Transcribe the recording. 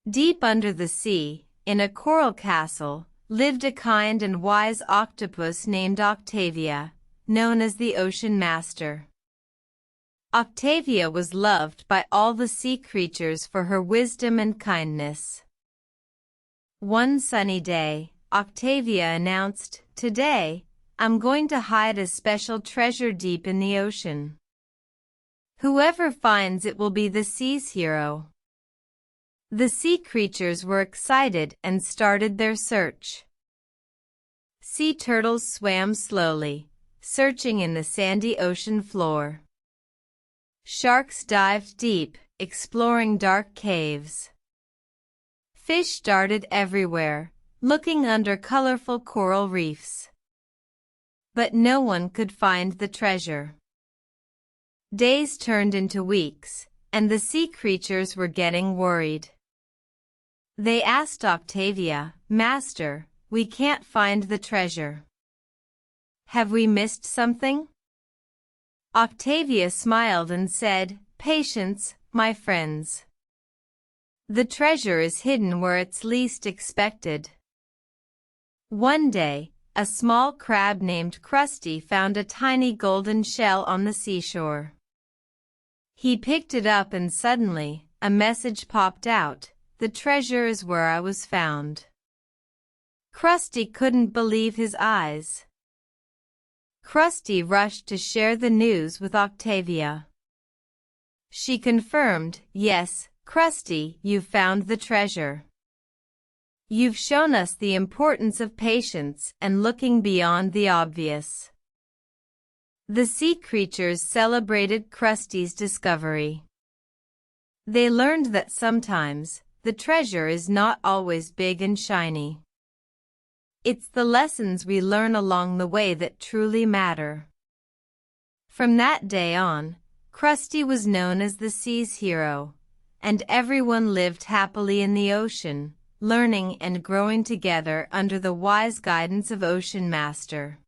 Deep under the sea, in a coral castle, lived a kind and wise octopus named Octavia, known as the Ocean Master. Octavia was loved by all the sea creatures for her wisdom and kindness. One sunny day, Octavia announced, "Today, I'm going to hide a special treasure deep in the ocean. Whoever finds it will be the sea's hero." The sea creatures were excited and started their search. Sea turtles swam slowly, searching in the sandy ocean floor. Sharks dived deep, exploring dark caves. Fish darted everywhere, looking under colorful coral reefs. But no one could find the treasure. Days turned into weeks, and the sea creatures were getting worried. They asked Octavia, "Master, we can't find the treasure. Have we missed something?" Octavia smiled and said, "Patience, my friends. The treasure is hidden where it's least expected." One day, a small crab named Krusty found a tiny golden shell on the seashore. He picked it up and suddenly, a message popped out, "The treasure is where I was found." Krusty couldn't believe his eyes. Krusty rushed to share the news with Octavia. She confirmed, "Yes, Krusty, you've found the treasure. You've shown us the importance of patience and looking beyond the obvious." The sea creatures celebrated Krusty's discovery. They learned that sometimes, the treasure is not always big and shiny. It's the lessons we learn along the way that truly matter. From that day on, Krusty was known as the sea's hero, and everyone lived happily in the ocean, learning and growing together under the wise guidance of Ocean Master.